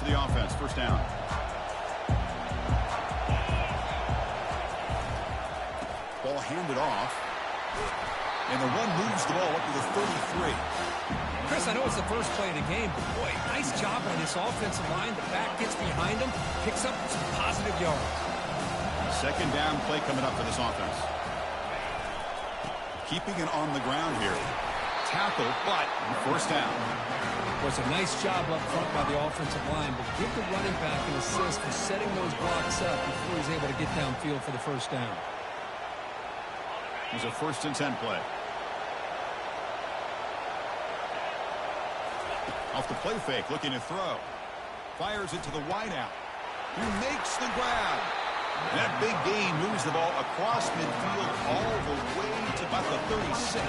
for the offense. First down. Ball handed off. And the run moves the ball up to the 33. Chris, I know it's the first play of the game, but boy, nice job by this offensive line. The back gets behind him, picks up some positive yards. Second down play coming up for this offense. Keeping it on the ground here. Tackle, but first down. Well, it's a nice job up front by the offensive line, but give the running back an assist for setting those blocks up before he's able to get downfield for the first down. Here's a 1st and 10 play. Off the play fake, looking to throw. Fires it to the wideout. He makes the grab. That big gain moves the ball across midfield all the way to about the 36.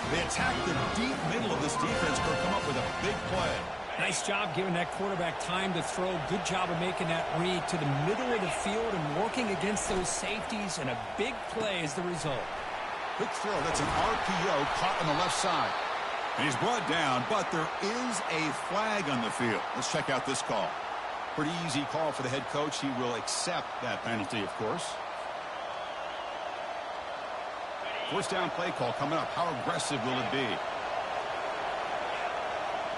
They attack the deep middle of this defense. Could come up with a big play. Nice job giving that quarterback time to throw. Good job of making that read to the middle of the field and working against those safeties, and a big play is the result. Quick throw. That's an RPO caught on the left side. And he's brought down, but there is a flag on the field. Let's check out this call. Pretty easy call for the head coach. He will accept that penalty, of course. First down play call coming up. How aggressive will it be?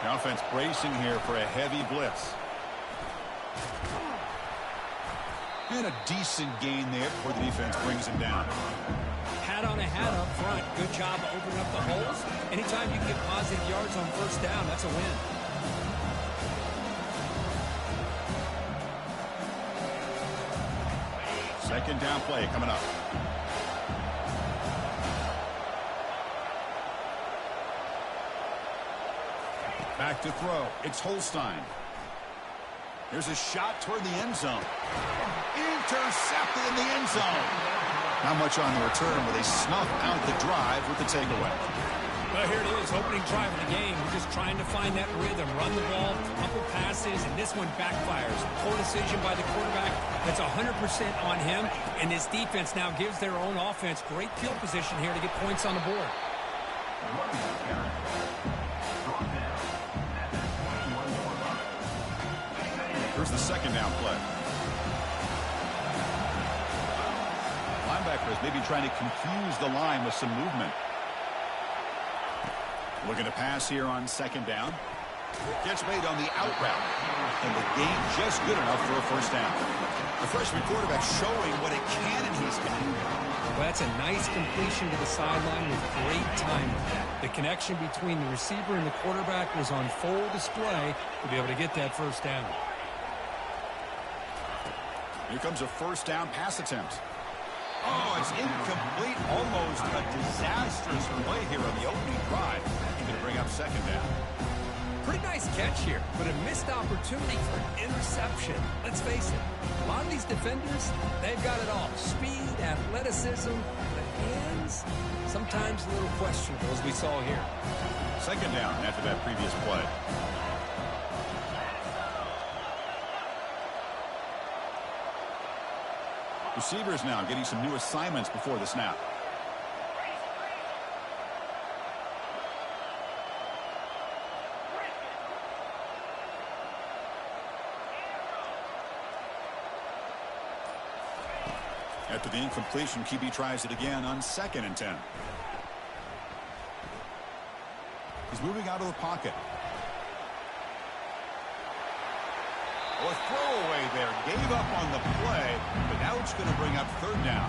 The offense bracing here for a heavy blitz. And a decent gain there before the defense brings him down. Hat on a hat up front. Good job of opening up the holes. Anytime you can get positive yards on first down, that's a win. Second down play coming up. Back to throw. It's Holstein. Here's a shot toward the end zone. Intercepted in the end zone. Not much on the return, but they snuff out the drive with the takeaway. Well, here it is, opening drive of the game. We're just trying to find that rhythm, run the ball, couple passes, and this one backfires. Poor decision by the quarterback. That's 100% on him, and this defense now gives their own offense great field position here to get points on the board. Here's the second down play. Linebackers maybe trying to confuse the line with some movement. Looking to pass here on second down. Gets made on the out route. And the game just good enough for a first down. The freshman quarterback showing what a cannon he's got. Well, that's a nice completion to the sideline with great timing. The connection between the receiver and the quarterback was on full display to be able to get that first down. Here comes a first down pass attempt. Oh, it's incomplete. Almost a disastrous play here on the opening drive. He's going to bring up second down. Pretty nice catch here, but a missed opportunity for an interception. Let's face it, a lot of these defenders, they've got it all. Speed, athleticism, the hands, sometimes a little questionable, as we saw here. Second down after that previous play. Receivers now getting some new assignments before the snap. After the incompletion, QB tries it again on 2nd and 10. He's moving out of the pocket. Well, a throwaway there. Gave up on the play, but now it's going to bring up third down.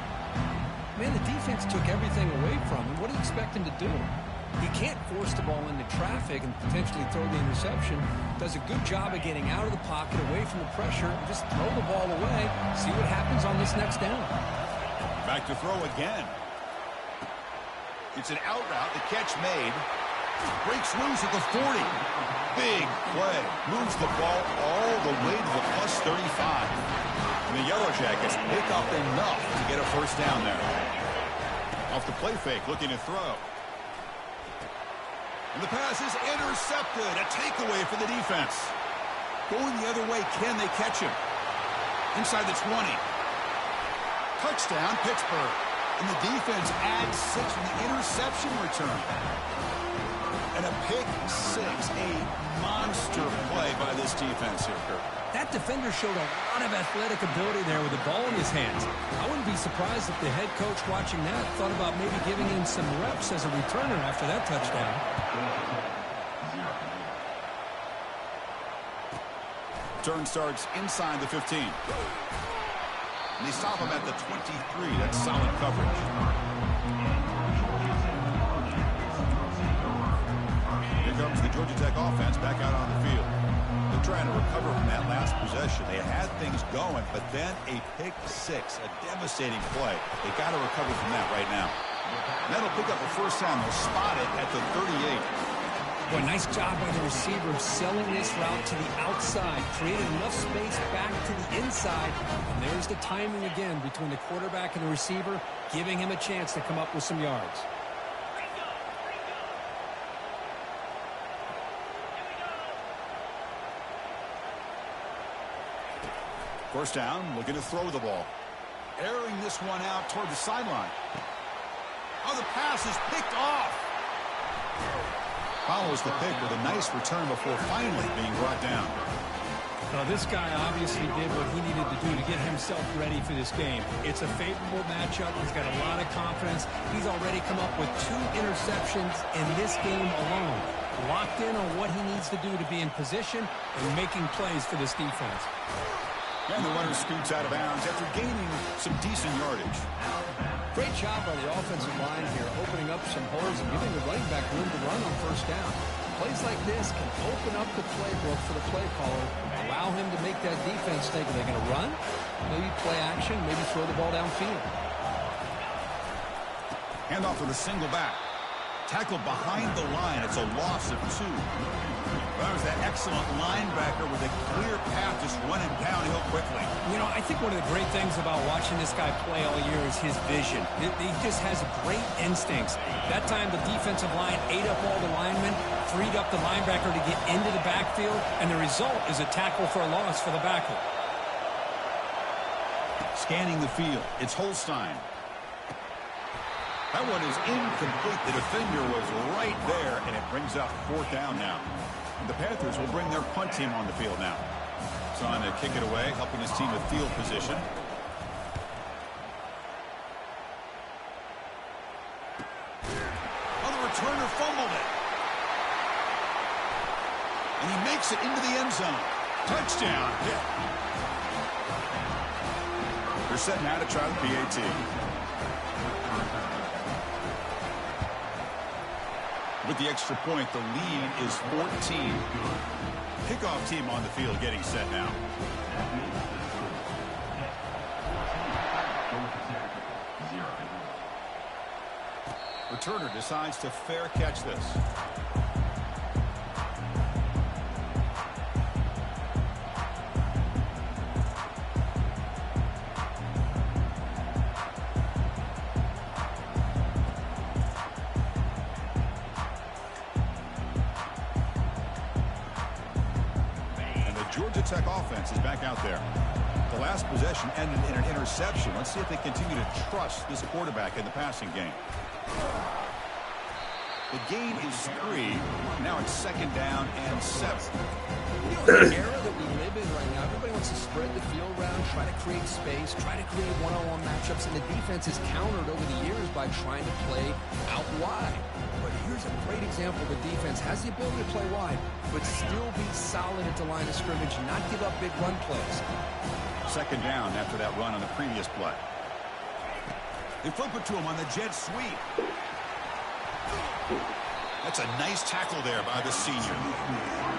Man, the defense took everything away from him. What do you expect him to do? He can't force the ball into traffic and potentially throw the interception. Does a good job of getting out of the pocket, away from the pressure, and just throw the ball away. See what happens on this next down. Back to throw again. It's an out route. The catch made. Breaks loose at the 40. Big play. Moves the ball all the way to the plus 35. And the Yellow Jackets pick up enough to get a first down there. Off the play fake, looking to throw. And the pass is intercepted. A takeaway for the defense. Going the other way, can they catch him? Inside the 20. Touchdown, Pittsburgh. And the defense adds 6 from the interception return. And a pick six, a monster play by this defense here, Kurt. That defender showed a lot of athletic ability there with the ball in his hands. I wouldn't be surprised if the head coach watching that thought about maybe giving him some reps as a returner after that touchdown. Turn starts inside the 15. And they stop him at the 23. That's solid coverage. Here comes the Georgia Tech offense back out on the field. They're trying to recover from that last possession. They had things going, but then a pick six, a devastating play. They got to recover from that right now. And that'll pick up a first down. They'll spot it at the 38. Boy, nice job by the receiver selling this route to the outside, created enough space back to the inside, and there's the timing again between the quarterback and the receiver, giving him a chance to come up with some yards. First down, looking to throw the ball. Airing this one out toward the sideline. Oh, the pass is picked off. Follows the pick with a nice return before finally being brought down. Well, this guy obviously did what he needed to do to get himself ready for this game. It's a favorable matchup. He's got a lot of confidence. He's already come up with 2 interceptions in this game alone. Locked in on what he needs to do to be in position and making plays for this defense. And the runner scoots out of bounds after gaining some decent yardage. Great job by the offensive line here, opening up some holes and giving the running back room to run on first down. Plays like this can open up the playbook for the play caller, allow him to make that defense think, are they going to run? Maybe play action, maybe throw the ball downfield. Handoff with a single back. Tackled behind the line. It's a loss of 2. That was that excellent linebacker with a clear path just running downhill quickly. You know, I think one of the great things about watching this guy play all year is his vision. He just has great instincts. That time the defensive line ate up all the linemen, freed up the linebacker to get into the backfield, and the result is a tackle for a loss for the backer. Scanning the field, it's Holstein. That one is incomplete. The defender was right there, and it brings up 4th down now. And the Panthers will bring their punt team on the field now. It's on to kick it away, helping his team with field position. Oh, the returner fumbled it. And he makes it into the end zone. Touchdown. Yeah. They're setting out to try the PAT. With the extra point, the lead is 14. Kickoff team on the field getting set now. Returner decides to fair catch this. Georgia Tech offense is back out there. The last possession ended in an interception. Let's see if they continue to trust this quarterback in the passing game. The gain is 3. Now it's 2nd down and 7. You know, the era that we live in right now, everybody wants to spread the field around, try to create space, try to create one-on-one matchups, and the defense is countered over the years by trying to play out wide. But here's a great example. The defense has the ability to play wide, but still be solid at the line of scrimmage and not give up big run plays. 2nd down after that run on the previous play. They flip it to him on the jet sweep. That's a nice tackle there by the senior.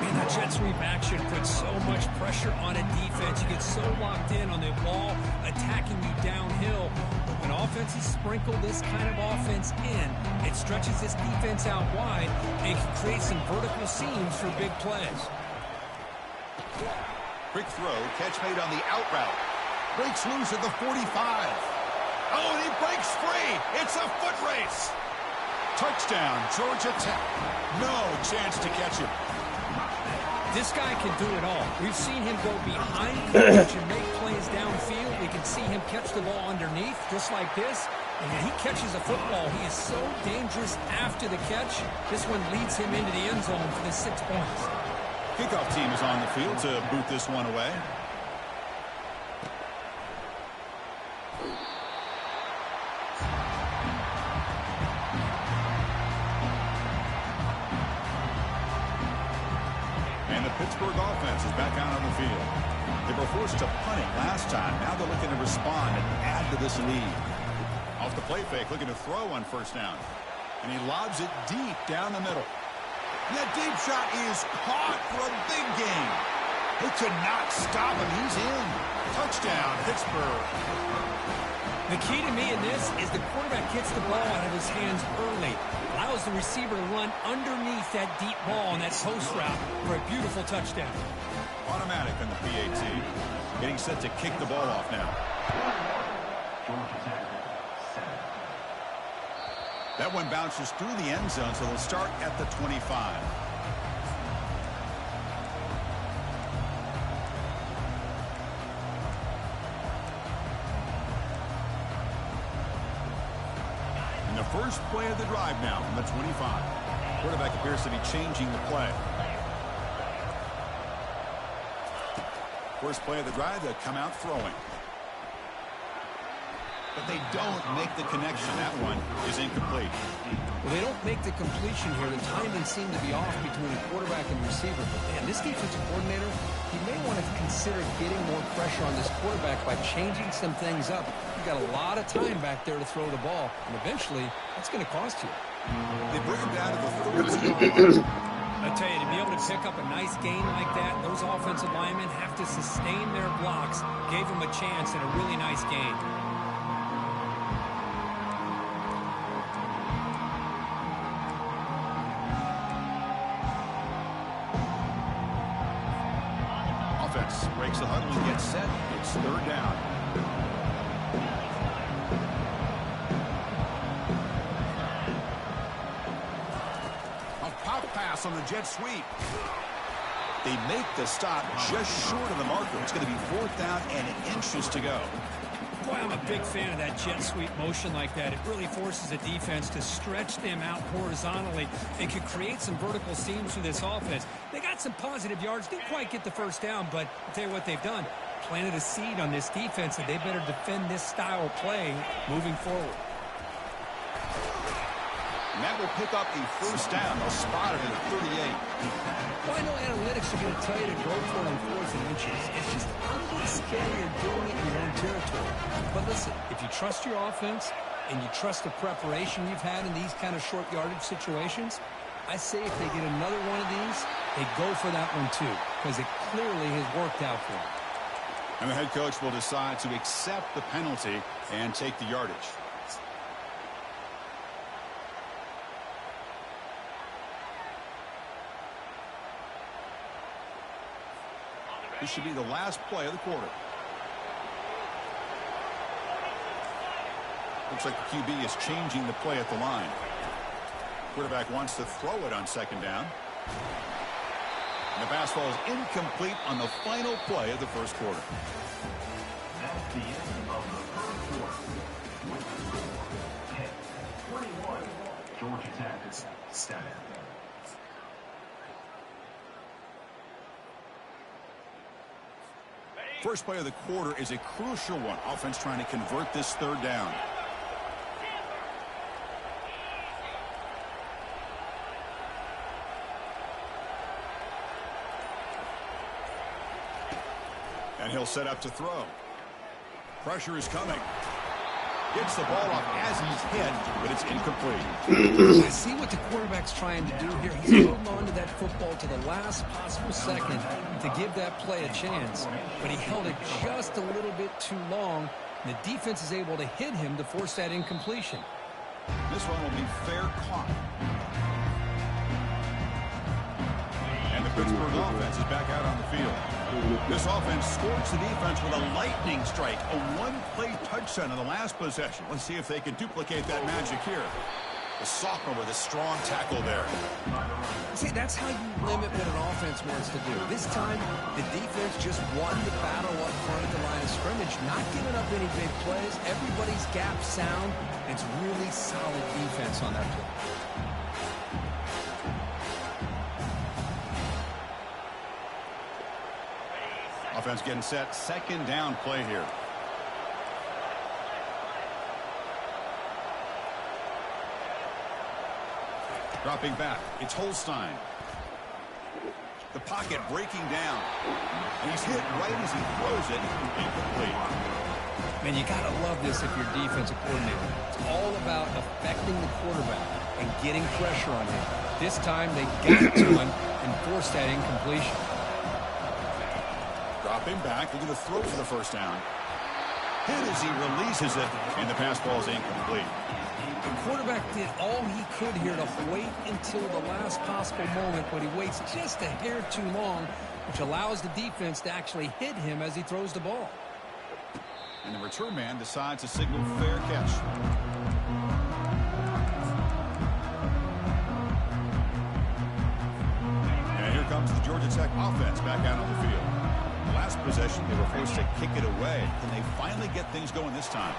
Man, that jet sweep action puts so much pressure on a defense. You get so locked in on the ball attacking you downhill. But when offenses sprinkle this kind of offense in, it stretches this defense out wide and can create some vertical seams for big plays. Quick throw, catch made on the out route. Breaks loose at the 45. Oh, and he breaks free. It's a foot race. Touchdown, Georgia Tech. No chance to catch him. This guy can do it all. We've seen him go behind coverage and make plays downfield. We can see him catch the ball underneath, just like this. And when he catches a football, he is so dangerous after the catch. This one leads him into the end zone for the 6 points. Kickoff team is on the field to boot this one away. And the Pittsburgh offense is back out on the field. They were forced to punt it last time. Now they're looking to respond and add to this lead. Off the play fake, looking to throw on first down. And he lobs it deep down the middle. And that deep shot is caught for a big gain. They could not stop him. He's in. Touchdown, Pittsburgh. The key to me in this is the quarterback gets the ball out of his hands early. Allows the receiver to run underneath that deep ball on that post route for a beautiful touchdown. Automatic on the PAT. Getting set to kick the ball off now. That one bounces through the end zone, so they'll start at the 25. And the first play of the drive now from the 25. Quarterback appears to be changing the play. First play of the drive, they'll come out throwing. But they don't make the connection. That one is incomplete. Well, they don't make the completion here. The timing seemed to be off between the quarterback and the receiver. But, man, this defensive coordinator, he may want to consider getting more pressure on this quarterback by changing some things up. You've got a lot of time back there to throw the ball. And eventually, that's going to cost you. They bring him down to the 30-yard line. I tell you, to be able to pick up a nice gain like that, those offensive linemen have to sustain their blocks. Gave them a chance and a really nice gain. Offense breaks the huddle and gets set. It's third down. On the jet sweep. They make the stop just short of the marker. It's going to be fourth down and inches to go. Boy, I'm a big fan of that jet sweep motion like that. It really forces the defense to stretch them out horizontally and could create some vertical seams for this offense. They got some positive yards. Didn't quite get the first down, but I'll tell you what they've done. Planted a seed on this defense, and they better defend this style of play moving forward. And that will pick up a first down. They'll spot it at 38. Well, I know analytics are going to tell you to go for it on 4th and inches. It's just a little bit scarier doing it in your own territory. But listen, if you trust your offense and you trust the preparation you've had in these kind of short yardage situations, I say if they get another one of these, they go for that one too, because it clearly has worked out for them. And the head coach will decide to accept the penalty and take the yardage. This should be the last play of the quarter. Looks like the QB is changing the play at the line. Quarterback wants to throw it on second down. And the pass ball is incomplete on the final play of the first quarter. That's the end of the first quarter. With the score, 21, Georgia Tech 7. First play of the quarter is a crucial one. Offense trying to convert this third down. And he'll set up to throw. Pressure is coming. Gets the ball off as he's hit, but it's incomplete. I see what the quarterback's trying to do here. He's holding on to that football to the last possible second to give that play a chance. But he held it just a little bit too long. And the defense is able to hit him to force that incompletion. This one will be fair caught. And the Pittsburgh offense is back out on the field. This offense scorched the defense with a lightning strike, a one-play touchdown in the last possession. Let's see if they can duplicate that magic here. The sophomore with a strong tackle there. See, that's how you limit what an offense wants to do. This time, the defense just won the battle up front at the line of scrimmage, not giving up any big plays. Everybody's gap sound. It's really solid defense on that play. Offense getting set. Second down play here. Dropping back. It's Holstein. The pocket breaking down. And he's hit right as he throws it. Incomplete. Man, you got to love this if you're a defensive coordinator. It's all about affecting the quarterback and getting pressure on him. This time they got to him and forced that incompletion. Dropping back. They're going to throw for the first down. Hit as he releases it. And the pass ball is incomplete. The quarterback did all he could here to wait until the last possible moment, but he waits just a hair too long, which allows the defense to actually hit him as he throws the ball. And the return man decides to signal fair catch. And here comes the Georgia Tech offense back out on the field. The last possession, they were forced to kick it away. Can they finally get things going this time?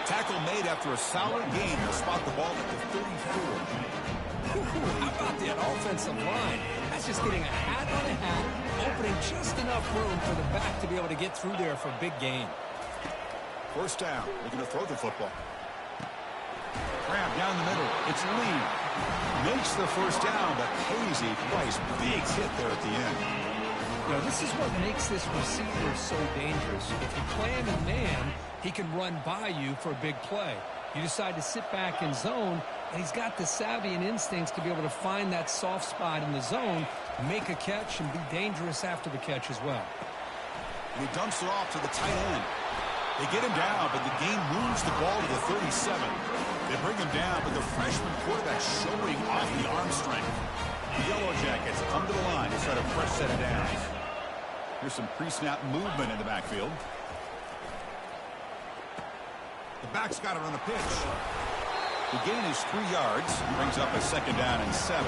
Tackle made after a solid gain to spot the ball at the 34. How about that offensive line? That's just getting a hat on a hat, opening just enough room for the back to be able to get through there for a big gain. First down. They're going to throw the football. Grab down the middle. It's Lee. Makes the first down, but pays a price. Big hit there at the end. You know, this is what makes this receiver so dangerous. If you play him in man, he can run by you for a big play. You decide to sit back in zone, and he's got the savvy and instincts to be able to find that soft spot in the zone, make a catch, and be dangerous after the catch as well. He dumps it off to the tight end. They get him down, but the game moves the ball to the 37. They bring him down, but the freshman quarterback showing off the arm strength. The Yellow Jackets come to the line to try to fresh set it down. Here's some pre-snap movement in the backfield. The back's got it on the pitch. The gain is 3 yards. Brings up a second down and 7.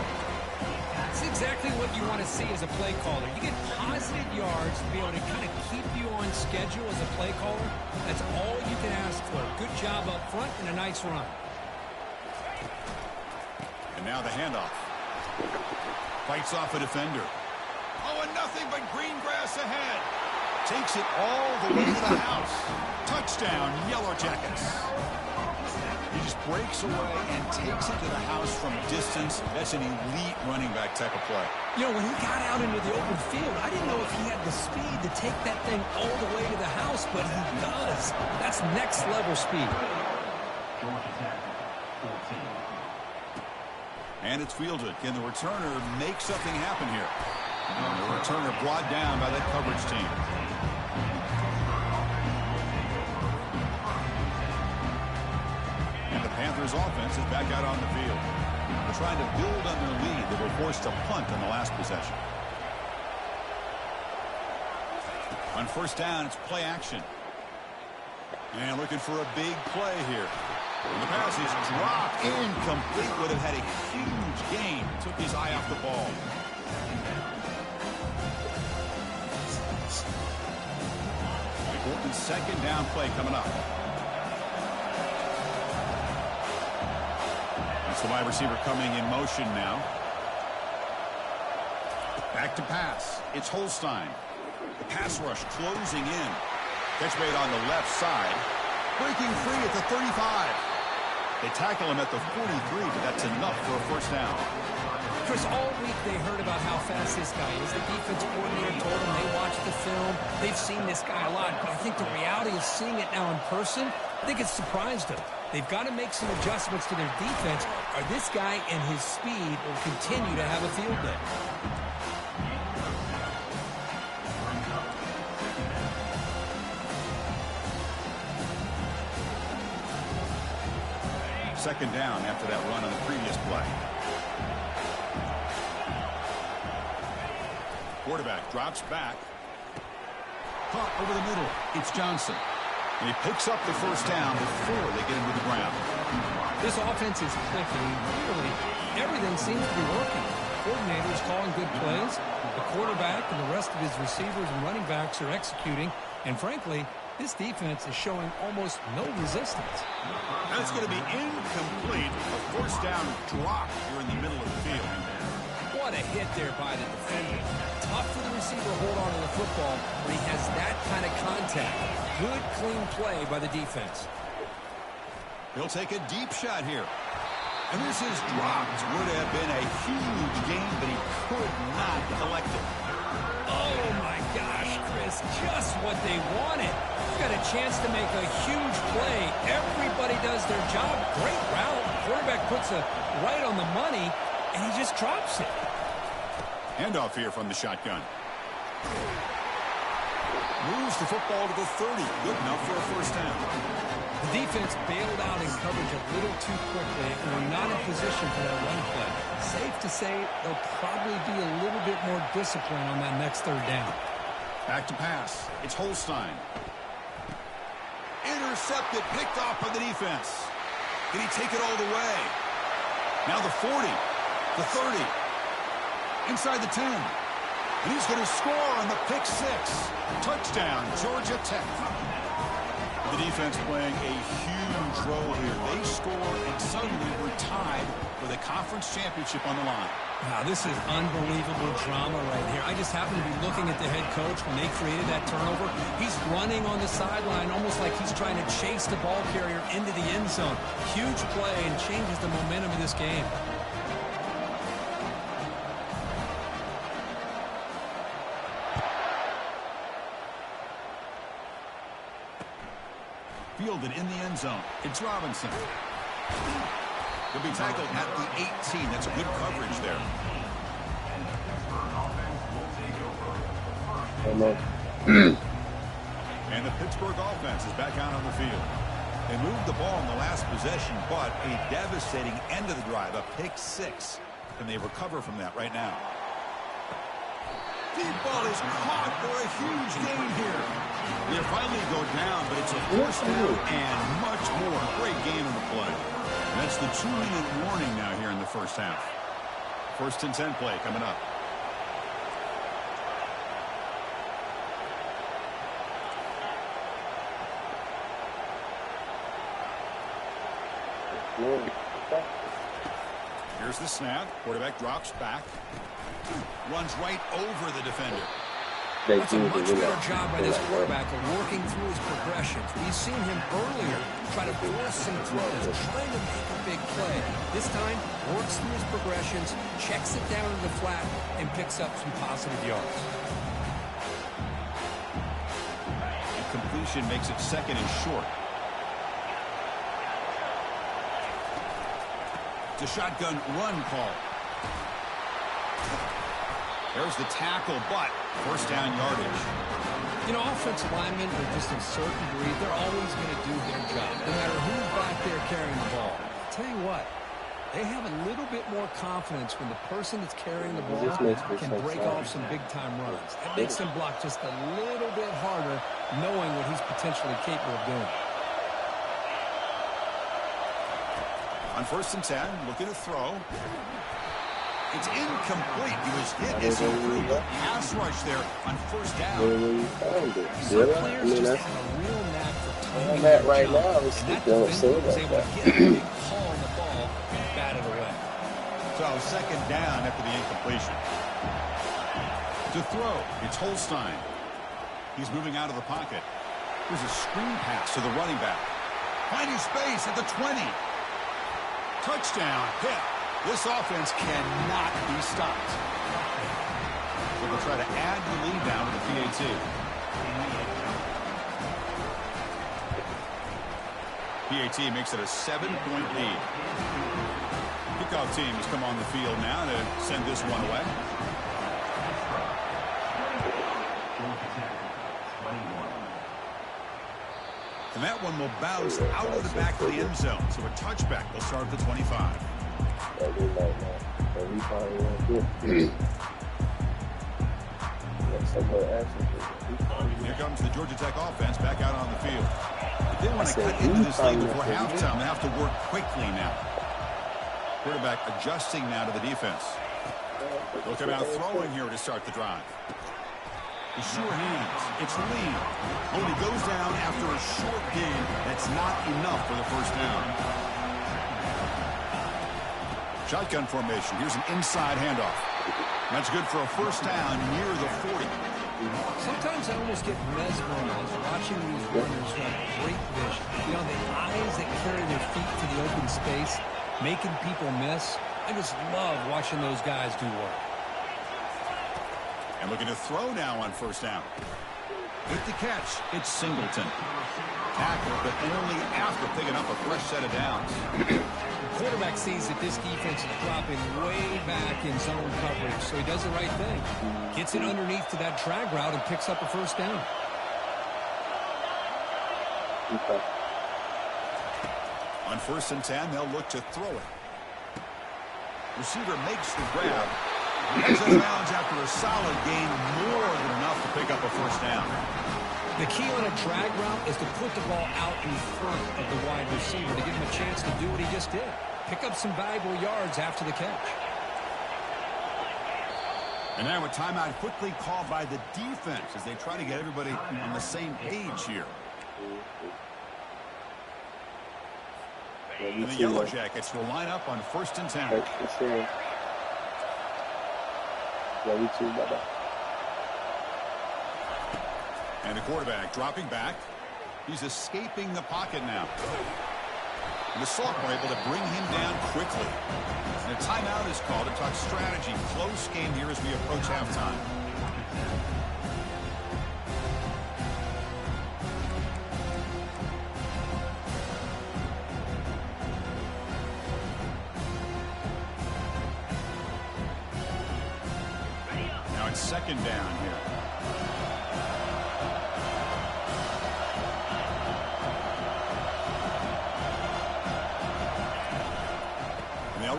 That's exactly what you want to see as a play caller. You get positive yards to be able to kind of keep you on schedule as a play caller. That's all you can ask for. Good job up front and a nice run. And now the handoff. Fights off a defender. Oh, and nothing but green grass ahead. Takes it all the way to the house. Touchdown, Yellow Jackets. He just breaks away and takes it to the house from distance. That's an elite running back type of play. You know, when he got out into the open field, I didn't know if he had the speed to take that thing all the way to the house, but he does. That's next level speed. Georgia Tech, 14. And it's fielded. Can the returner make something happen here? And the returner brought down by that coverage team. And the Panthers offense is back out on the field. They're trying to build on their lead. They were forced to punt on the last possession. On first down, it's play action. And looking for a big play here. And the pass is dropped. Incomplete. Would have had a huge gain. Took his eye off the ball. Important second down play coming up. That's the wide receiver coming in motion now. Back to pass. It's Holstein. The pass rush closing in. Catch made on the left side. Breaking free at the 35. They tackle him at the 43, but that's enough for a first down. Chris, all week they heard about how fast this guy is. The defensive coordinator told them they watched the film. They've seen this guy a lot, but I think the reality of seeing it now in person, I think it's surprised them. They've got to make some adjustments to their defense, or this guy and his speed will continue to have a field day. Second down after that run on the previous play. Quarterback drops back. Caught over the middle. It's Johnson. And he picks up the first down before they get him to the ground. This offense is clicking. Really, everything seems to be working. Coordinators calling good plays. The quarterback and the rest of his receivers and running backs are executing. And frankly, this defense is showing almost no resistance. That's going to be incomplete. A first down drop here in the middle of the field. What a hit there by the defender. Tough for the receiver to hold on to the football when he has that kind of contact. Good, clean play by the defense. He'll take a deep shot here. And this is dropped. Would have been a huge gain, but he could not collect it. Oh, my gosh, Chris. Just what they wanted. Got a chance to make a huge play. Everybody does their job. Great route. Quarterback puts it right on the money, and he just drops it. Handoff here from the shotgun. Moves the football to the 30. Good enough for a first down. The defense bailed out in coverage a little too quickly and were not in position for that run play. Safe to say they'll probably be a little bit more disciplined on that next third down. Back to pass. It's Holstein. Intercepted, picked off by the defense. Did he take it all the way? Now the 40, the 30, inside the 10. And he's going to score on the pick six. Touchdown, Georgia Tech. The defense playing a huge role here. They score and suddenly we're tied with a conference championship on the line. Wow, this is unbelievable drama right here. I just happen to be looking at the head coach when they created that turnover. He's running on the sideline almost like he's trying to chase the ball carrier into the end zone. Huge play and changes the momentum of this game. Fielded in the end zone. It's Robinson. He'll be tackled at the 18. That's a good coverage there. And the Pittsburgh offense is back out on the field. They moved the ball in the last possession, but a devastating end of the drive, a pick six. Can they recover from that right now? Deep ball is caught for a huge gain here. They finally go down, but it's a first down and much more. Great game in the play. And that's the 2-minute warning now here in the first half. First and 10 play coming up. Here's the snap. Quarterback drops back. Runs right over the defender. That's a much better job by this quarterback of working through his progressions. We've seen him earlier try to force some throws, trying to make a big play. This time, works through his progressions, checks it down in the flat, and picks up some positive yards. And completion makes it second and short. It's a shotgun run call. There's the tackle, but first down yardage. You know, offensive linemen are just a certain breed. They're always going to do their job, no matter who's back there carrying the ball. I'll tell you what, they have a little bit more confidence when the person that's carrying the ball can break off some big-time runs. That makes them block just a little bit harder, knowing what he's potentially capable of doing. On first and 10, looking to throw. It's incomplete. He was hit as he threw the pass rush there on first down. Some players just have a real knack for timing that right their now job, is and that don't defender say was like able that. to get a big call on the ball and bat it away. So second down after the incompletion. To throw, it's Holstein. He's moving out of the pocket. Here's a screen pass to the running back. Finding space at the 20. Touchdown, Pitt. This offense cannot be stopped. So they'll try to add the lead down to the PAT. PAT makes it a 7-point lead. Kickoff team has come on the field now to send this one away. And that one will bounce out of the back of the end zone. So a touchback will start at the 25. Here comes the Georgia Tech offense back out on the field. they want to cut into this lead before halftime, they have to work quickly now. Quarterback adjusting now to the defense. Look at out throwing here to start the drive. The sure hands. It's Lee. Only goes down after a short gain. That's not enough for the first down. Shotgun formation. Here's an inside handoff. That's good for a first down near the 40. Sometimes I almost get mesmerized watching these runners who have great vision. You know, the eyes that carry their feet to the open space, making people miss. I just love watching those guys do work. And looking to throw now on first down. With the catch, it's Singleton. Tackle, but only after picking up a fresh set of downs. The quarterback sees that this defense is dropping way back in zone coverage, so he does the right thing. Gets it underneath to that drag route and picks up a first down. Okay. On 1st and 10, they'll look to throw it. Receiver makes the grab. Heads out of bounds after a solid gain, more than enough to pick up a first down. The key on a drag route is to put the ball out in front of the wide receiver to give him a chance to do what he just did. Pick up some valuable yards after the catch. And now a timeout quickly called by the defense as they try to get everybody on the same page here. And the Yellow Jackets will line up on 1st and 10. And the quarterback dropping back. He's escaping the pocket now. And the Sophomore able to bring him down quickly. And a timeout is called to talk strategy. Close game here as we approach halftime. Now it's 2nd down here.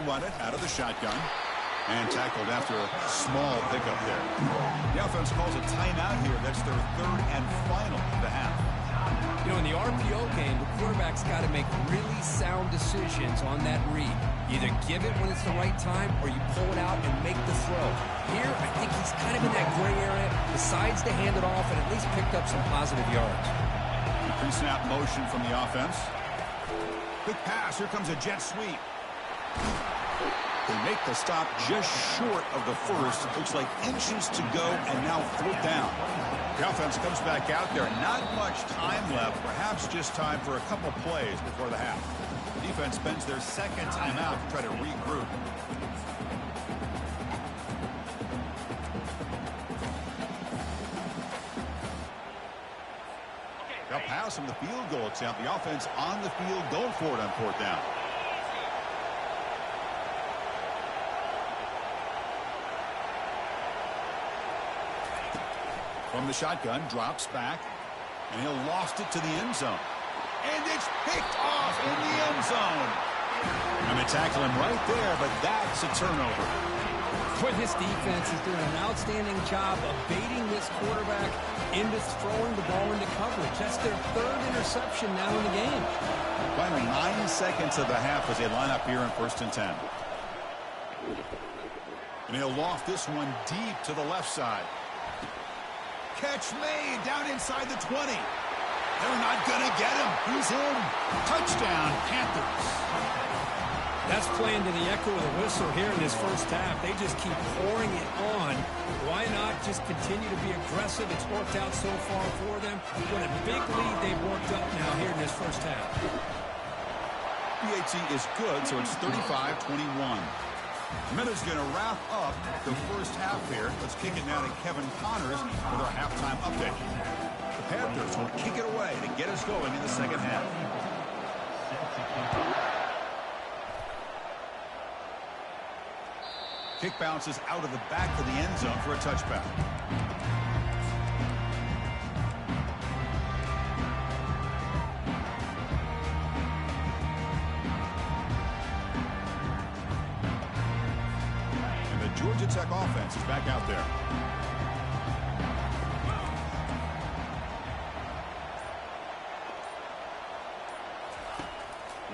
Run it out of the shotgun and tackled after a small pickup there. The offense calls a timeout here. That's their 3rd and final of the half. You know, in the RPO game, the quarterback's got to make really sound decisions on that read. Either give it when it's the right time or you pull it out and make the throw. Here, I think he's kind of in that gray area, decides to hand it off and at least picked up some positive yards. Pre-snap motion from the offense. Quick pass. Here comes a jet sweep. They make the stop just short of the first. Looks like inches to go, and now 4th down. The offense comes back out there. Not much time left. Perhaps just time for a couple plays before the half. The defense spends their 2nd timeout to try to regroup. They'll pass from the field goal attempt. The offense on the field going for it on 4th down. From the shotgun, drops back, and he'll lost it to the end zone. And it's picked off in the end zone. And they tackle him right there, but that's a turnover. But this defense is doing an outstanding job of baiting this quarterback into throwing the ball into coverage. That's their 3rd interception now in the game. Final 9 seconds of the half as they line up here in 1st and 10. And he'll loft this one deep to the left side. Catch made down inside the 20. They're not going to get him. He's in. Touchdown, Panthers. That's playing to the echo of the whistle here in this first half. They just keep pouring it on. Why not just continue to be aggressive? It's worked out so far for them. What a big lead they've worked up now here in this first half. PAT is good, so it's 35-21. Minutes going to wrap up the first half here. Let's kick it now to Kevin Connors with our halftime update. The Panthers will kick it away to get us going in the 2nd half. Kick bounces out of the back of the end zone for a touchback. Georgia Tech offense is back out there.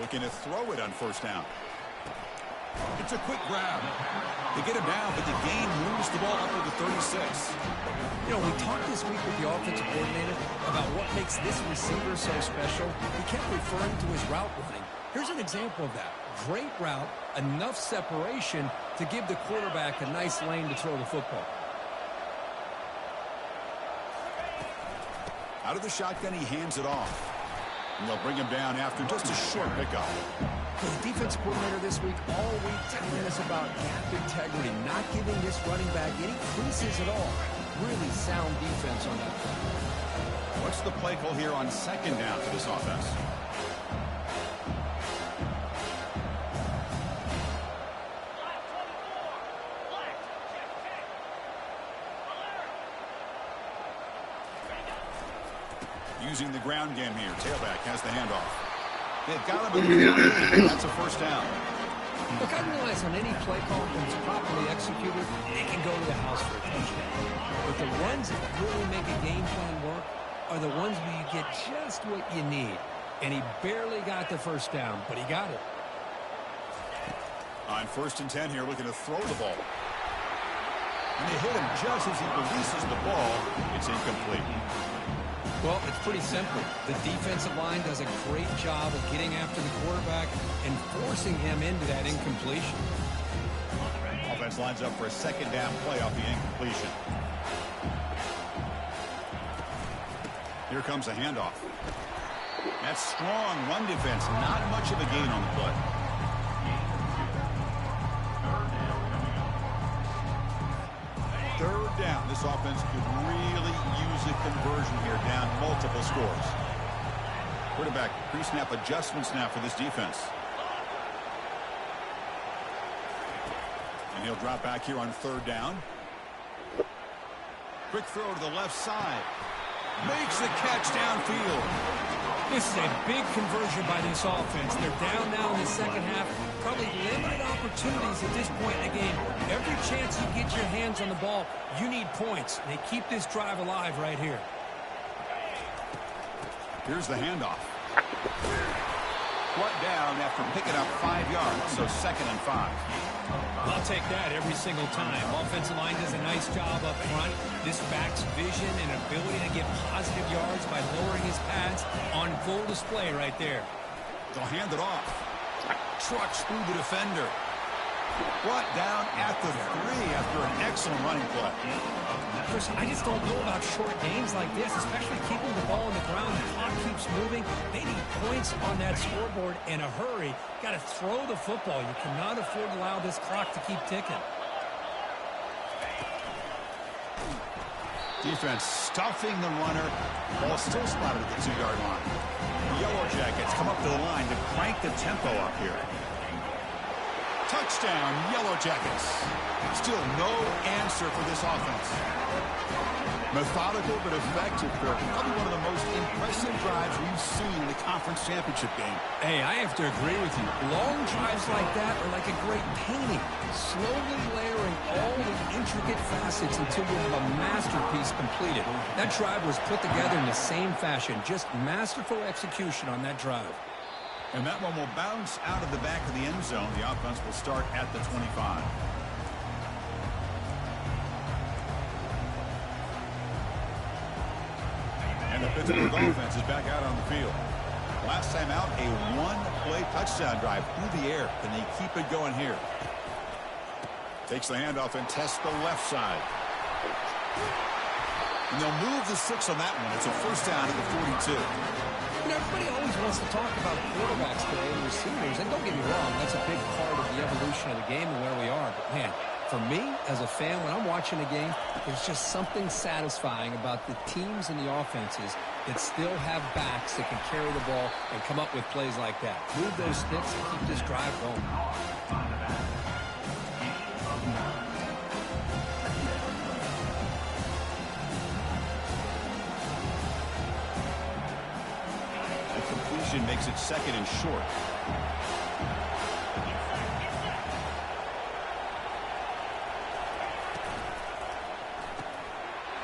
Looking to throw it on first down. It's a quick grab. They get him down, but the game moves the ball up to the 36. You know, we talked this week with the offensive coordinator about what makes this receiver so special. He kept referring to his route running. Here's an example of that. Great route, enough separation to give the quarterback a nice lane to throw the football. Out of the shotgun, he hands it off. And they'll bring him down after just a short pickup. The defense coordinator this week all week telling us about gap integrity, not giving this running back any creases at all. Really sound defense on that play. What's the play call here on second down for this offense? Using the ground game here. Tailback has the handoff. They've got him in the field. That's a first down. Look, I realize on any play call that's properly executed, it can go to the house for a touchdown. But the ones that really make a game plan work are the ones where you get just what you need. And he barely got the first down, but he got it. On 1st and 10 here, looking to throw the ball. And they hit him just as he releases the ball. It's incomplete. Well, it's pretty simple. The defensive line does a great job of getting after the quarterback and forcing him into that incompletion. Offense lines up for a second down play off the incompletion. Here comes a handoff. That's strong run defense. Not much of a gain on the play. Third down. This offense could really use a conversion here, down multiple scores. Quarterback pre-snap adjustments now for this defense. And he'll drop back here on 3rd down. Quick throw to the left side. Makes the catch downfield. This is a big conversion by this offense. They're down now in the second half. Probably limited opportunities at this point in the game. Every chance you get your hands on the ball, you need points. They keep this drive alive right here. Here's the handoff. Brought down after picking up 5 yards, so 2nd and 5. I'll take that every single time. Offensive line does a nice job up front. This back's vision and ability to get positive yards by lowering his pads on full display right there. They'll hand it off. Trucks through the defender. Brought down at the 3 after an excellent running play. Chris, I just don't know about short gains like this, especially keeping the ball on the ground. The clock keeps moving. They need points on that scoreboard in a hurry. Got to throw the football. You cannot afford to allow this clock to keep ticking. Defense stuffing the runner. Ball still spotted at the 2-yard line. The Yellow Jackets come up to the line to crank the tempo up here. Touchdown, Yellow Jackets. Still no answer for this offense. Methodical but effective, Kirk. Probably one of the most impressive drives we've seen in the conference championship game. Hey, I have to agree with you. Long drives like that are like a great painting. Slowly layering all the intricate facets until you have a masterpiece completed. That drive was put together in the same fashion. Just masterful execution on that drive. And that one will bounce out of the back of the end zone. The offense will start at the 25. And the Pittsburgh offense is back out on the field. Last time out, a one-play touchdown drive through the air. Can they keep it going here? Takes the handoff and tests the left side. And they'll move the 6 on that one. It's a first down at the 42. You know, everybody always wants to talk about quarterbacks today and receivers, and don't get me wrong, that's a big part of the evolution of the game and where we are. But, man, for me, as a fan, when I'm watching a game, there's just something satisfying about the teams and the offenses that still have backs that can carry the ball and come up with plays like that. Move those sticks and keep this drive going. Makes it 2nd and short.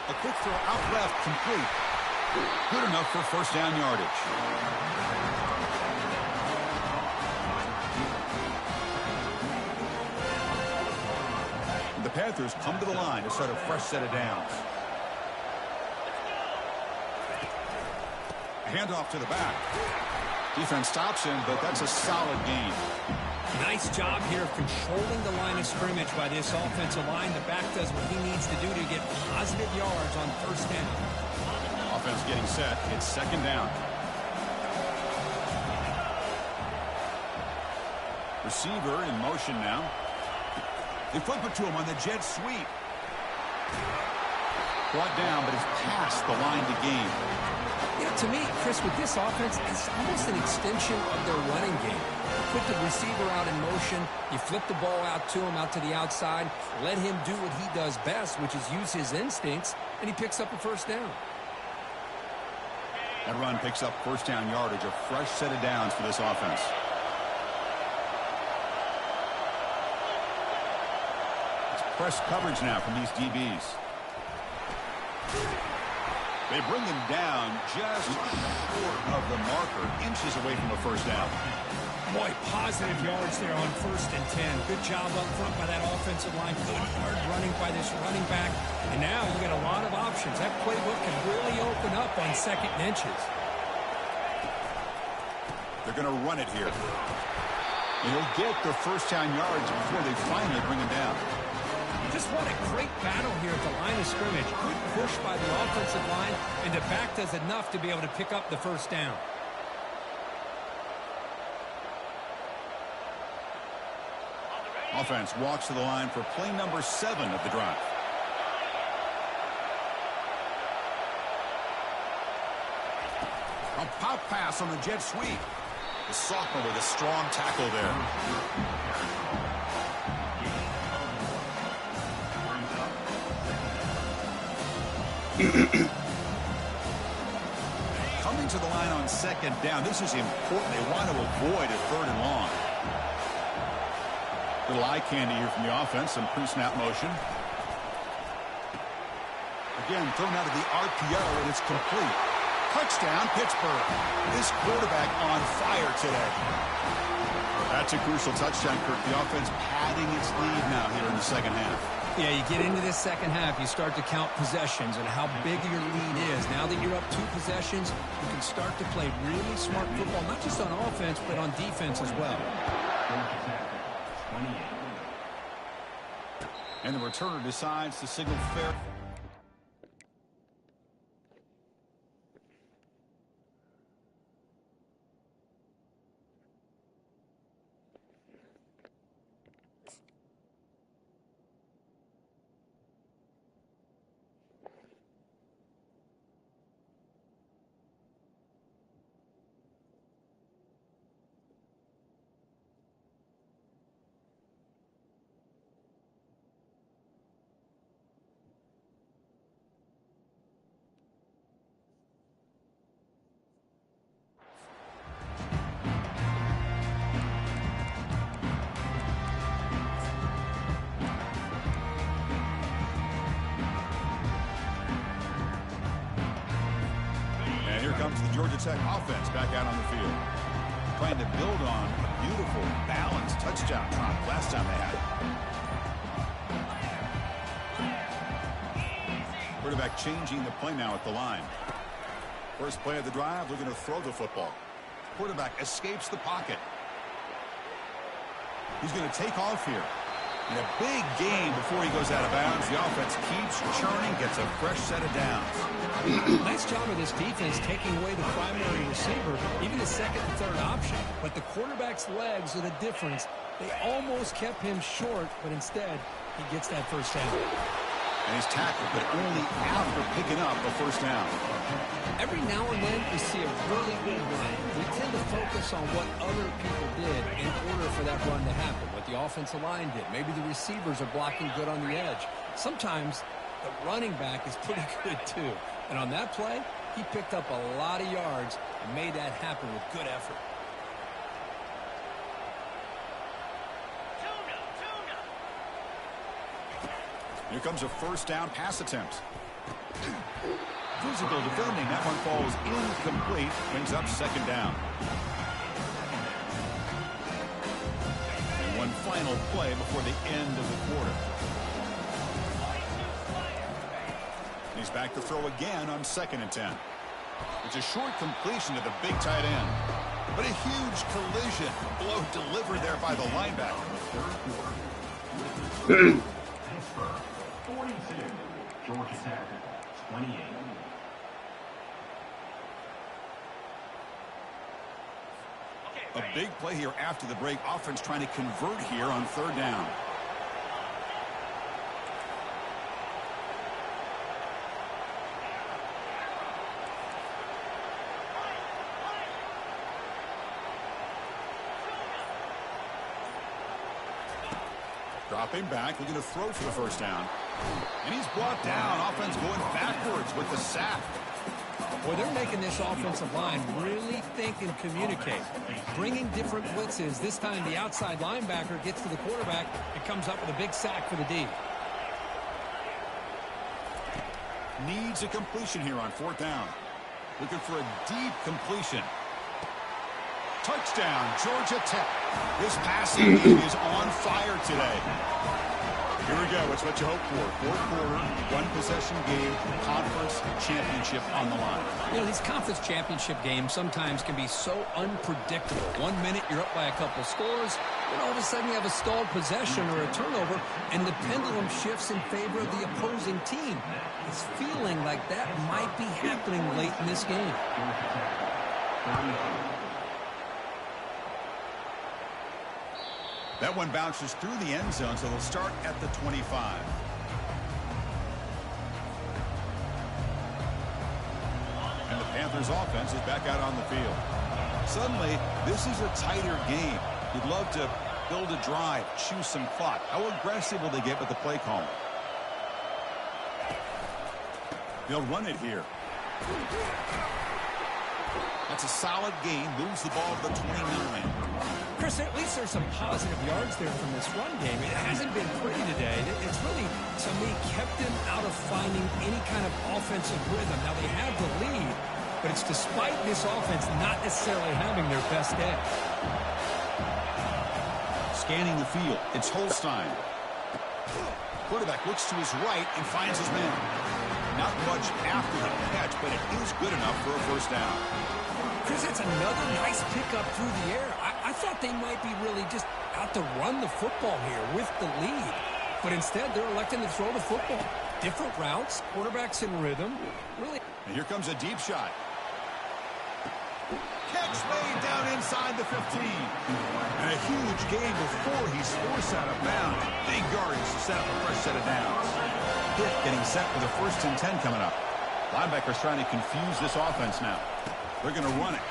A quick throw out left, complete. Good enough for first down yardage. Panthers come to the line to start a fresh set of downs. Handoff to the back. Defense stops him, but that's a solid gain. Nice job here of controlling the line of scrimmage by this offensive line. The back does what he needs to do to get positive yards on first down. Offense getting set. It's second down. Receiver in motion now. They flip it to him on the jet sweep. Brought down, but it's past the line to gain. You know, to me, Chris, with this offense, it's almost an extension of their running game. You put the receiver out in motion, you flip the ball out to him, out to the outside, let him do what he does best, which is use his instincts, and he picks up a first down. That run picks up first down yardage, a fresh set of downs for this offense. It's press coverage now from these DBs. They bring him down just short of the marker, inches away from a first down. Boy, positive yards there on 1st and 10. Good job up front by that offensive line. Good hard running by this running back. And now you got a lot of options. That playbook can really open up on 2nd and inches. They're going to run it here. And he'll get their first down yards before they finally bring him down. Just what a great battle here at the line of scrimmage. Good push by the offensive line, and the back does enough to be able to pick up the first down. Offense walks to the line for play number 7 of the drive. A pop pass on the jet sweep. The sophomore with a strong tackle there. Coming to the line on 2nd down. This is important. They want to avoid a 3rd and long. Little eye candy here from the offense. Some pre-snap motion. Again, thrown out of the RPO, and it's complete. Touchdown, Pittsburgh. This quarterback on fire today. That's a crucial touchdown, Kirk. The offense padding its lead now here in the second half. Yeah, you get into this second half, you start to count possessions and how big your lead is. Now that you're up 2 possessions, you can start to play really smart football, not just on offense, but on defense as well. And the returner decides to signal fair. Comes the Georgia Tech offense back out on the field. Trying to build on a beautiful, balanced touchdown drive last time they had it. Quarterback changing the play now at the line. First play of the drive, looking to throw the football. Quarterback escapes the pocket. He's going to take off here. In a big game before he goes out of bounds. The offense keeps churning, gets a fresh set of downs. Nice job of this defense taking away the primary receiver, even the 2nd and 3rd option. But the quarterback's legs are the difference. They almost kept him short, but instead, he gets that first down. And he's tackled, but only after picking up a first down. Every now and then, we see a really good run. We tend to focus on what other people did in order for that run to happen, what the offensive line did. Maybe the receivers are blocking good on the edge. Sometimes the running back is pretty good, too. And on that play, he picked up a lot of yards and made that happen with good effort. Here comes a first down pass attempt. Physical defending. That one falls incomplete. Brings up second down. And one final play before the end of the quarter. He's back to throw again on 2nd and 10. It's a short completion to the big tight end. But a huge collision. Blow delivered there by the linebacker. Pittsburgh, 42. Georgia Tech, 28. A big play here after the break. Offense trying to convert here on 3rd down. Dropping back, looking to throw for the 1st down. And he's brought down. Offense going backwards with the sack. Well, they're making this offensive line really think and communicate. Bringing different blitzes. This time the outside linebacker gets to the quarterback and comes up with a big sack for the D. Needs a completion here on 4th down. Looking for a deep completion. Touchdown, Georgia Tech. This passing game is on fire today. Here we go. It's what you hope for. 4th quarter, 1-possession game, conference championship on the line. You know, these conference championship games sometimes can be so unpredictable. 1 minute you're up by a couple scores, then all of a sudden you have a stalled possession or a turnover, and the pendulum shifts in favor of the opposing team. It's feeling like that might be happening late in this game. That one bounces through the end zone, so they'll start at the 25. And the Panthers offense is back out on the field. Suddenly, this is a tighter game. You'd love to build a drive, choose some clock. How aggressive will they get with the play call? They'll run it here. That's a solid gain. Moves the ball to the 29. Chris, at least there's some positive yards there from this run game. It hasn't been pretty today. It's really, to me, kept them out of finding any kind of offensive rhythm. Now, they have the lead, but it's despite this offense not necessarily having their best day. Scanning the field. It's Holstein. Quarterback looks to his right and finds his man. Not much after the catch, but it is good enough for a 1st down. Chris, it's another nice pickup through the air. I thought they might be really just out to run the football here with the lead. But instead, they're electing to throw the football. Different routes, quarterbacks in rhythm. Really. And here comes a deep shot. Catch made down inside the 15. And a huge gain before he's forced out of bounds. Big yardage to set up a fresh set of downs. Pitt getting set for the 1st and 10 coming up. Linebackers trying to confuse this offense now. They're going to run it.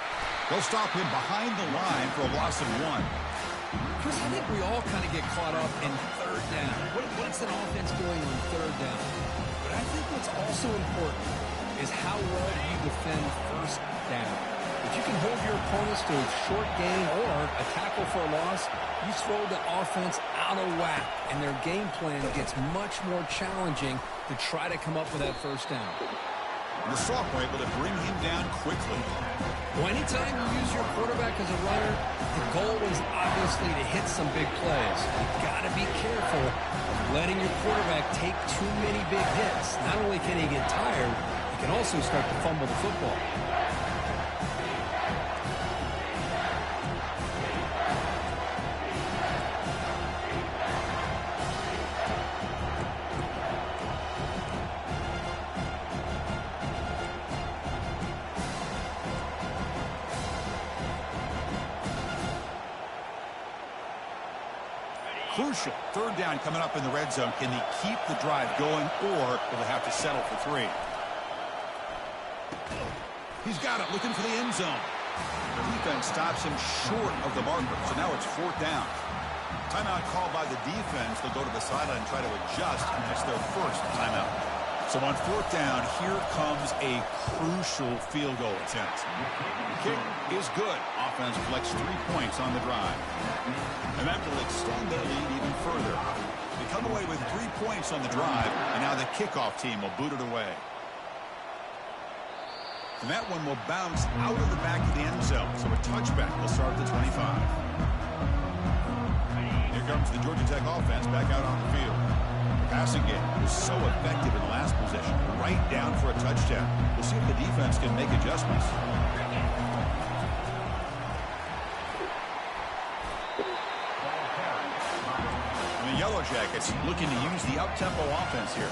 They'll stop him behind the line for a loss of 1. Chris, I think we all kind of get caught up in 3rd down. What's an offense doing on 3rd down? But I think what's also important is how well you defend 1st down. If you can hold your opponents to a short gain or a tackle for a loss, you throw the offense out of whack, and their game plan gets much more challenging to try to come up with that 1st down. And the sophomore able to bring him down quickly. Well, anytime you use your quarterback as a runner, the goal is obviously to hit some big plays. You've got to be careful of letting your quarterback take too many big hits. Not only can he get tired, he can also start to fumble the football. Crucial. 3rd down coming up in the red zone. Can he keep the drive going, or will they have to settle for 3? He's got it, looking for the end zone. The defense stops him short of the marker, so now it's 4th down. Timeout called by the defense. They'll go to the sideline and try to adjust, and that's their 1st timeout. So on 4th down, here comes a crucial field goal attempt. Kick is good. Offense collects 3 points on the drive. And that will extend their lead even further. They come away with 3 points on the drive, and now the kickoff team will boot it away. And that one will bounce out of the back of the end zone, so a touchback will start at the 25. Here comes the Georgia Tech offense back out on the field. Passing game was so effective in the last possession, right down for a touchdown. We'll see if the defense can make adjustments. And the Yellow Jackets looking to use the up-tempo offense here.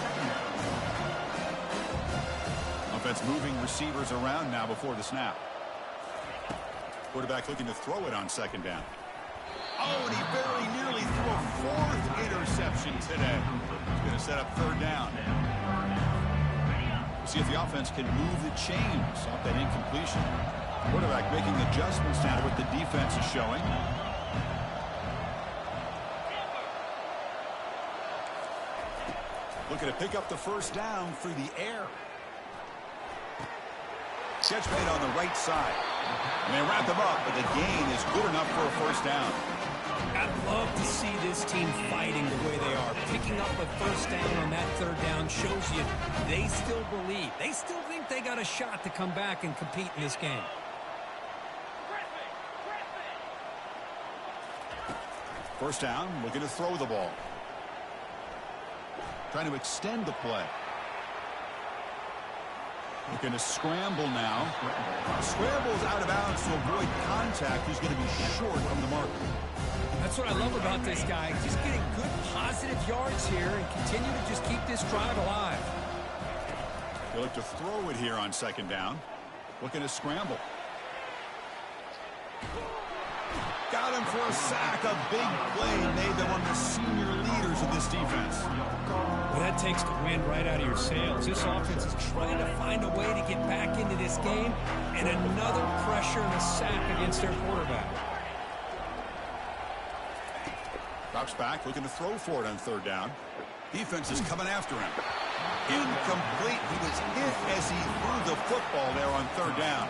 Offense moving receivers around now before the snap. Quarterback looking to throw it on second down. Oh, and he very nearly threw a fourth interception today. He's going to set up third down. We'll see if the offense can move the chains off that incompletion. Quarterback making adjustments now to what the defense is showing. Looking to pick up the first down through the air. Catch made on the right side. And they wrap him up, but the gain is good enough for a first down. I'd love to see this team fighting the way they are. Picking up a first down on that third down shows you they still believe. They still think they got a shot to come back and compete in this game. First down, looking to throw the ball. Trying to extend the play. Looking to scramble now. Scrambles out of bounds to avoid contact. He's going to be short from the mark. That's what I love about this guy. Just getting good, positive yards here and continue to just keep this drive alive. They look to throw it here on second down. Looking to scramble. Got him for a sack. A big play made them one of the senior leaders of this defense. Well, that takes the wind right out of your sails. This offense is trying to find a way to get back into this game, and another pressure and a sack against their quarterback. Drops back, looking to throw for it on third down. Defense is coming after him. Incomplete. He was hit as he threw the football there on third down.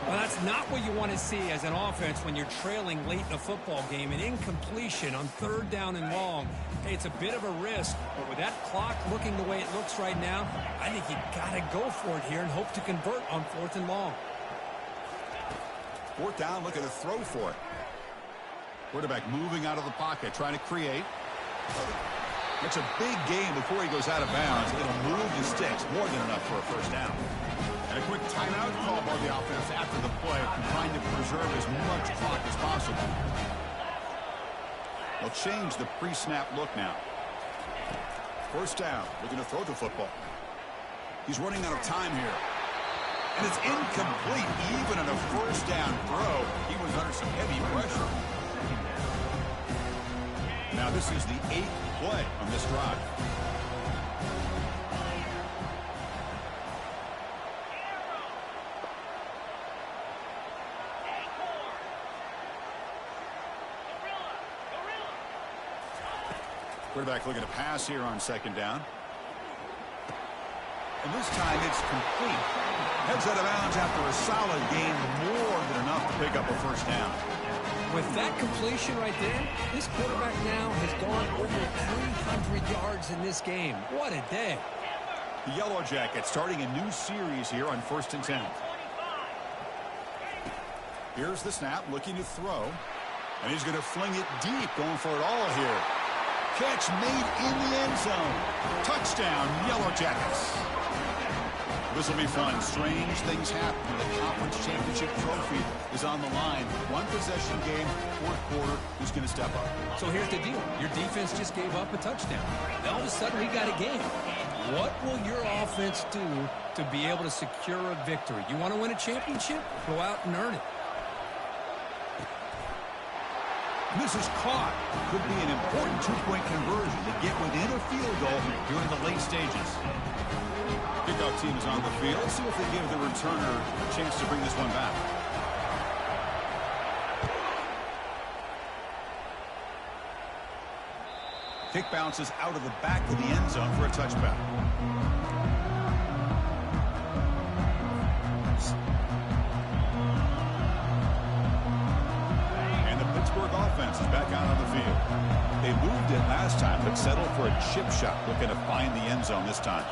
Well, that's not what you want to see as an offense when you're trailing late in a football game. An incompletion on third down and long. Hey, it's a bit of a risk, but with that clock looking the way it looks right now, I think you got to go for it here and hope to convert on fourth and long. Fourth down, looking to throw for it. Quarterback moving out of the pocket, trying to create. It's a big game before he goes out of bounds. It'll move the sticks, more than enough for a first down. And a quick timeout call by the offense after the play, trying to preserve as much clock as possible. They'll change the pre-snap look now. First down, looking to throw the football. He's running out of time here. And it's incomplete, even on a first down throw. He was under some heavy pressure. Now this is the 8th play on this drive. Quarterback looking to pass here on second down. And this time it's complete. Heads out of bounds after a solid gain, more than enough to pick up a first down. With that completion right there, this quarterback now has gone over 300 yards in this game. What a day. The Yellow Jackets starting a new series here on 1st and 10. Here's the snap, looking to throw. And he's going to fling it deep, going for it all here. Catch made in the end zone. Touchdown, Yellow Jackets. This will be fun. Strange things happen. The conference championship trophy is on the line. One possession game, fourth quarter. Who's going to step up? So here's the deal. Your defense just gave up a touchdown. Now all of a sudden we got a game. What will your offense do to be able to secure a victory? You want to win a championship? Go out and earn it. This is caught. Could be an important two-point conversion to get within a field goal during the late stages. Kickoff team is on the field. Let's see if they give the returner a chance to bring this one back. Kick bounces out of the back of the end zone for a touchback. Offense is back out on the field. They moved it last time, but settled for a chip shot, looking to find the end zone this time.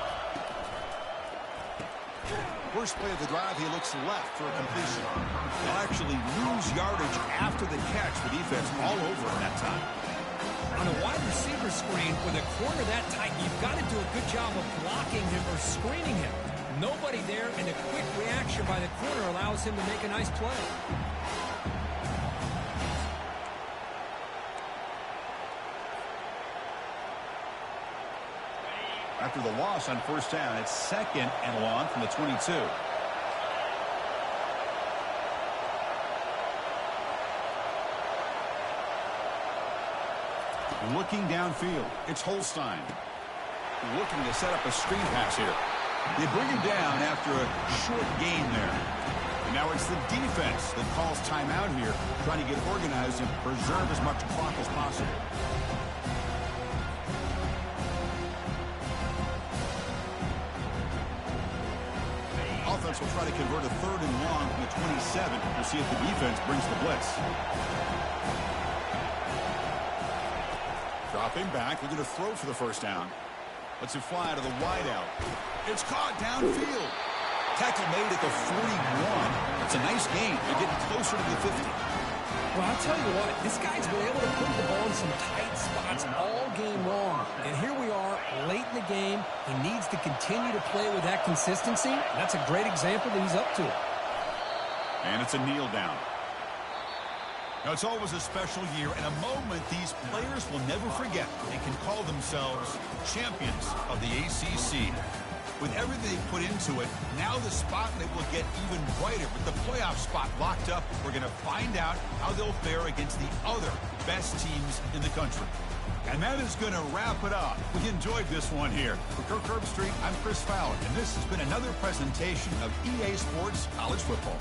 First play of the drive, he looks left for a completion. They'll actually lose yardage after the catch. The defense all over him that time. On a wide receiver screen with a corner that tight, you've got to do a good job of blocking him or screening him. Nobody there, and a quick reaction by the corner allows him to make a nice play. After the loss on first down, it's 2nd and long from the 22. Looking downfield, it's Holstein. Looking to set up a screen pass here. They bring him down after a short gain there. And now it's the defense that calls timeout here, trying to get organized and preserve as much clock as possible. Offense will try to convert a 3rd and long from the 27. We'll see if the defense brings the blitz. Dropping back, looking to throw for the first down. Lets it fly to the wideout. It's caught downfield. Tackle made at the 41. It's a nice gain. They're getting closer to the 50. Well, I'll tell you what, this guy's been able to put the ball in some tight spots all game long. And here we are, late in the game. He needs to continue to play with that consistency. That's a great example that he's up to it. And it's a kneel down. Now, it's always a special year and a moment these players will never forget. They can call themselves champions of the ACC. With everything they put into it, now the spotlight will get even brighter. With the playoff spot locked up, we're going to find out how they'll fare against the other best teams in the country. And that is going to wrap it up. We enjoyed this one here. For Kirk Herbstreit, I'm Chris Fowler, and this has been another presentation of EA Sports College Football.